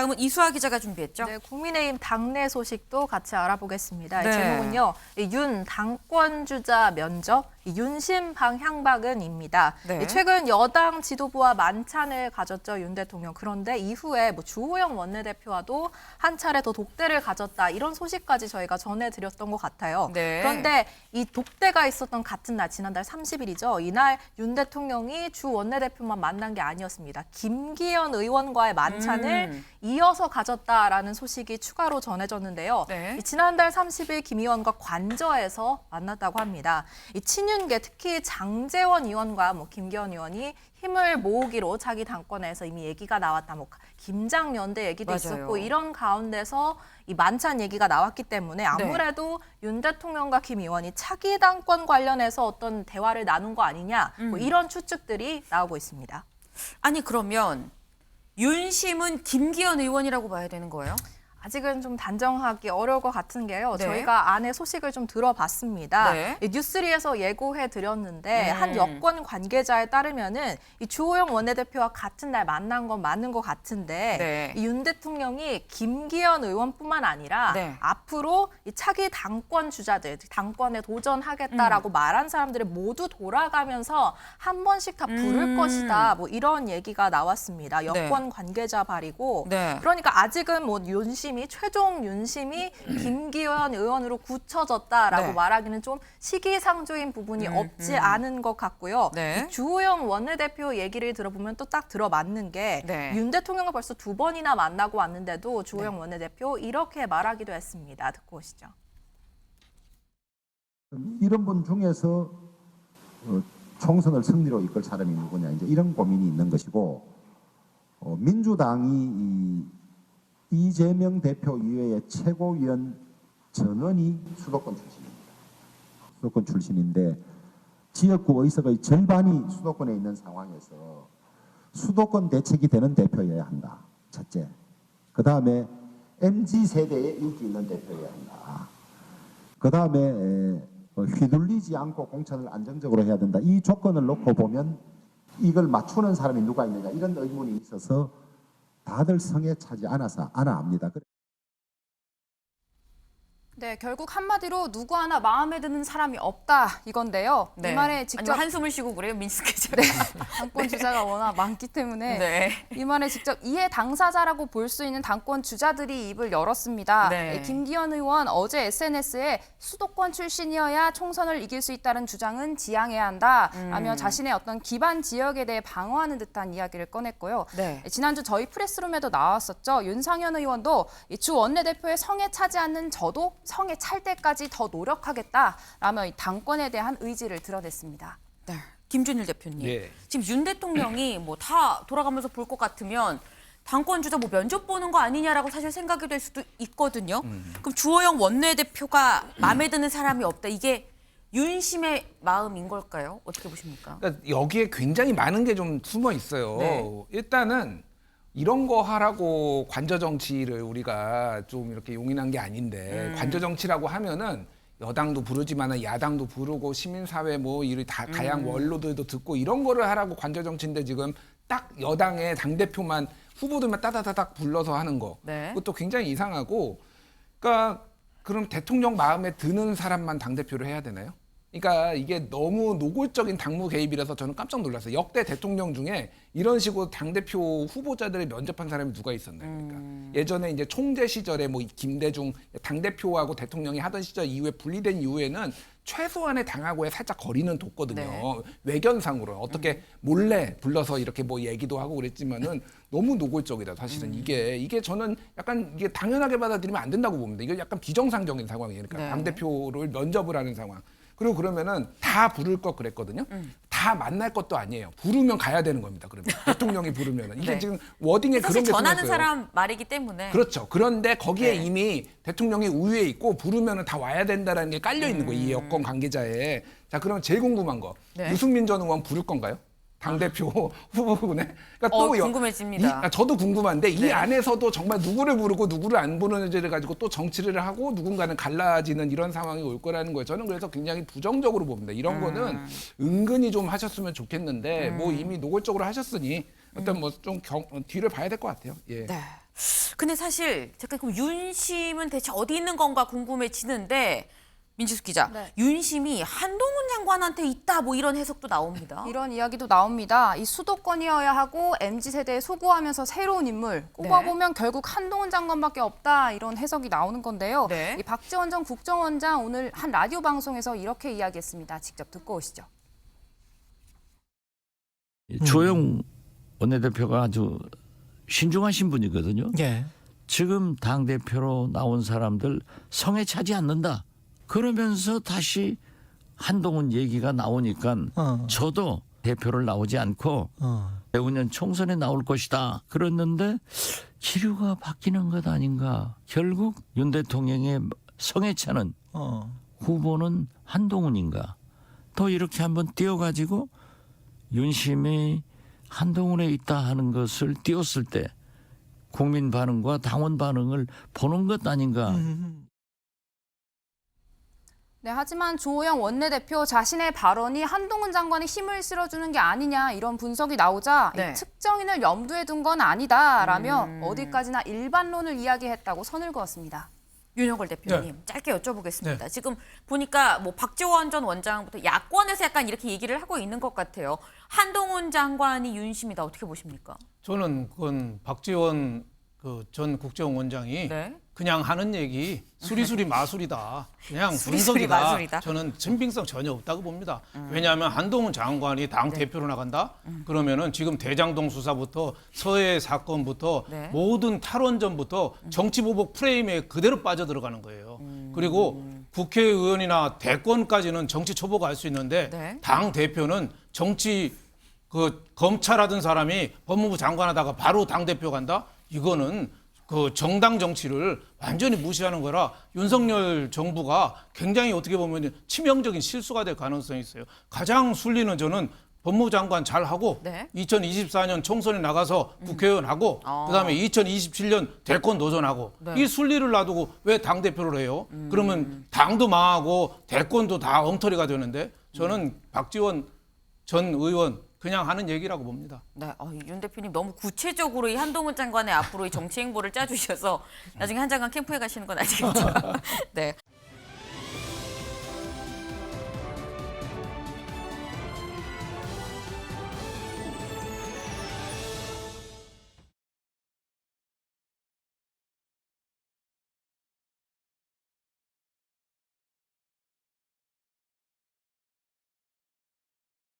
다음은 이수아 기자가 준비했죠. 네, 국민의힘 당내 소식도 같이 알아보겠습니다. 네. 제목은요, 윤 당권 주자 면접, 윤심 방향박은입니다. 네. 최근 여당 지도부와 만찬을 가졌죠, 윤 대통령. 그런데 이후에 뭐 주호영 원내대표와도 한 차례 더 독대를 가졌다, 이런 소식까지 저희가 전해드렸던 것 같아요. 네. 그런데 이 독대가 있었던 같은 날, 지난달 30일이죠. 이날 윤 대통령이 주 원내대표만 만난 게 아니었습니다. 김기현 의원과의 만찬을 이어서 가졌다라는 소식이 추가로 전해졌는데요. 네. 지난달 30일 김 의원과 관저에서 만났다고 합니다. 이 친윤계, 특히 장제원 의원과 김기현 의원이 힘을 모으기로 자기 당권에서 이미 얘기가 나왔다. 김장연대 얘기도 맞아요. 있었고, 이런 가운데서 이 만찬 얘기가 나왔기 때문에 아무래도 윤 대통령과 김 의원이 차기 당권 관련해서 어떤 대화를 나눈 거 아니냐, 이런 추측들이 나오고 있습니다. 아니 그러면 윤심은 김기현 의원이라고 봐야 되는 거예요? 아직은 좀 단정하기 어려울 것 같은 게요. 네. 저희가 안에 소식을 좀 들어봤습니다. 네. 뉴스리에서 예고해 드렸는데 한 여권 관계자에 따르면은 이 주호영 원내대표와 같은 날 만난 건 맞는 것 같은데 네. 이 윤 대통령이 김기현 의원뿐만 아니라 네. 앞으로 이 차기 당권 주자들, 당권에 도전하겠다라고 말한 사람들을 모두 돌아가면서 한 번씩 다 부를 것이다. 뭐 이런 얘기가 나왔습니다. 여권 관계자 발이고 네. 그러니까 아직은 뭐 최종 윤심이 김기현 의원으로 굳혀졌다라고 네. 말하기는 좀 시기상조인 부분이 없지 않은 것 같고요. 네. 이 주호영 원내대표 얘기를 들어보면 또 딱 들어맞는 게 윤 네. 대통령을 벌써 2번이나 만나고 왔는데도 주호영 원내대표 이렇게 말하기도 했습니다. 듣고 오시죠. 이런 분 중에서 총선을 승리로 이끌 사람이 누구냐, 이제 이런 고민이 있는 것이고, 민주당이 이재명 대표 이외의 최고위원 전원이 수도권 출신입니다. 수도권 출신인데 지역구 의석의 절반이 수도권에 있는 상황에서 수도권 대책이 되는 대표여야 한다. 첫째. 그 다음에 MZ세대에 인기 있는 대표여야 한다. 그 다음에 휘둘리지 않고 공천을 안정적으로 해야 된다. 이 조건을 놓고 보면 이걸 맞추는 사람이 누가 있느냐, 이런 의문이 있어서 다들 성에 차지 않아 합니다. 네, 결국 한마디로 누구 하나 마음에 드는 사람이 없다 이건데요. 네. 이 말에 직접 아니, 한숨을 쉬고 그래요, 민수 기자. 당권 주자가 워낙 많기 때문에 네. 이 말에 직접 이해 당사자라고 볼 수 있는 당권 주자들이 입을 열었습니다. 네. 김기현 의원 어제 SNS에 수도권 출신이어야 총선을 이길 수 있다는 주장은 지양해야 한다라며 자신의 어떤 기반 지역에 대해 방어하는 듯한 이야기를 꺼냈고요. 네. 지난주 저희 프레스룸에도 나왔었죠. 윤상현 의원도 주 원내대표의 성에 차지 않는 저도 성에 찰 때까지 더 노력하겠다라며 이 당권에 대한 의지를 드러냈습니다. 네. 김준일 대표님. 예. 지금 윤 대통령이 뭐 다 돌아가면서 볼 것 같으면 당권 주자 뭐 면접 보는 거 아니냐라고 사실 생각이 될 수도 있거든요. 그럼 주호영 원내대표가 마음에 드는 사람이 없다. 이게 윤심의 마음인 걸까요? 어떻게 보십니까? 그러니까 여기에 굉장히 많은 게 좀 숨어 있어요. 네. 일단은 이런 거 하라고 관저 정치를 우리가 좀 이렇게 용인한 게 아닌데 관저 정치라고 하면은 여당도 부르지만 야당도 부르고 시민사회 뭐 이런 다양 원로들도 듣고 이런 거를 하라고 관저 정치인데 지금 딱 여당의 당대표만 후보들만 따다다닥 불러서 하는 거. 네. 그것도 굉장히 이상하고, 그러니까 그럼 대통령 마음에 드는 사람만 당대표를 해야 되나요? 그러니까 이게 너무 노골적인 당무 개입이라서 저는 깜짝 놀랐어요. 역대 대통령 중에 이런 식으로 당대표 후보자들을 면접한 사람이 누가 있었나요? 그러니까 예전에 이제 총재 시절에 뭐 김대중 당대표하고 대통령이 하던 시절 이후에 분리된 이후에는 최소한의 당하고의 살짝 거리는 뒀거든요. 네. 외견상으로 어떻게 몰래 불러서 이렇게 뭐 얘기도 하고 그랬지만은 너무 노골적이다. 사실은 이게 저는 약간 이게 당연하게 받아들이면 안 된다고 봅니다. 이게 약간 비정상적인 상황이에요. 그러니까 네. 당대표를 면접을 하는 상황. 그리고 그러면은 다 부를 것 그랬거든요. 다 만날 것도 아니에요. 부르면 가야 되는 겁니다. 그러면 대통령이 부르면은 이게 네. 지금 워딩에 그런 사실 게 전하는 숨어있어요. 사람 말이기 때문에. 그렇죠. 그런데 거기에 네. 이미 대통령이 우위에 있고 부르면은 다 와야 된다라는 게 깔려 있는 거예요. 이 여권 관계자에. 자, 그럼 제일 궁금한 거. 네. 유승민 전 의원 부를 건가요? 당대표 후보군에. 그러니까 궁금해집니다. 저도 궁금한데 네. 이 안에서도 정말 누구를 부르고 누구를 안 부르는지를 가지고 또 정치를 하고 누군가는 갈라지는 이런 상황이 올 거라는 거예요. 저는 그래서 굉장히 부정적으로 봅니다. 이런 거는 은근히 좀 하셨으면 좋겠는데 뭐 이미 노골적으로 하셨으니 일단 뭐 좀 뒤를 봐야 될 것 같아요. 예. 네. 근데 사실 잠깐 그럼 윤심은 대체 어디 있는 건가 궁금해지는데 민지숙 기자, 네. 윤심이 한동훈 장관한테 있다 뭐 이런 해석도 나옵니다. 이런 이야기도 나옵니다. 이 수도권이어야 하고 MZ세대에 소구하면서 새로운 인물 꼽아보면 결국 한동훈 장관밖에 없다 이런 해석이 나오는 건데요. 네. 이 박지원 전 국정원장 오늘 한 라디오 방송에서 이렇게 이야기했습니다. 직접 듣고 오시죠. 주호영 원내대표가 아주 신중하신 분이거든요. 예. 지금 당대표로 나온 사람들 성에 차지 않는다. 그러면서 다시 한동훈 얘기가 나오니까 저도 대표를 나오지 않고 내후년 총선에 나올 것이다. 그랬는데 기류가 바뀌는 것 아닌가. 결국 윤 대통령의 성에 차는 후보는 한동훈인가. 더 이렇게 한번 띄워가지고 윤심이 한동훈에 있다 하는 것을 띄웠을 때 국민 반응과 당원 반응을 보는 것 아닌가. 네, 하지만 주호영 원내대표 자신의 발언이 한동훈 장관의 힘을 실어주는 게 아니냐 이런 분석이 나오자 네. 이 특정인을 염두에 둔 건 아니다라며 어디까지나 일반론을 이야기했다고 선을 그었습니다. 윤영걸 대표님 짧게 여쭤보겠습니다. 지금 보니까 뭐 박지원 전 원장부터 야권에서 약간 이렇게 얘기를 하고 있는 것 같아요. 한동훈 장관이 윤심이다 어떻게 보십니까? 저는 그건 박지원 그 전 국정원장이 네. 그냥 하는 얘기 수리수리 마술이다. 그냥 수리수리 분석이다. 마술이다. 저는 신빙성 전혀 없다고 봅니다. 왜냐하면 한동훈 장관이 당 대표로 나간다? 그러면은 지금 대장동 수사부터 서해 사건부터 네. 모든 탈원전부터 정치보복 프레임에 그대로 빠져들어가는 거예요. 그리고 국회의원이나 대권까지는 정치 초보가 할 수 있는데 네. 당 대표는 정치 그 검찰하던 사람이 법무부 장관하다가 바로 당 대표 간다? 이거는 그 정당 정치를 완전히 무시하는 거라 윤석열 정부가 굉장히 어떻게 보면 치명적인 실수가 될 가능성이 있어요. 가장 순리는 저는 법무부 장관 잘 하고 네. 2024년 총선에 나가서 국회의원 하고 그다음에 2027년 대권 도전하고 네. 이 순리를 놔두고 왜 당 대표를 해요? 그러면 당도 망하고 대권도 다 엉터리가 되는데 저는 박지원 전 의원 그냥 하는 얘기라고 봅니다. 네, 윤 대표님 너무 구체적으로 이 한동훈 장관의 앞으로 이 정치 행보를 짜주셔서 나중에 한 장관 캠프에 가시는 건 아니겠죠? 네,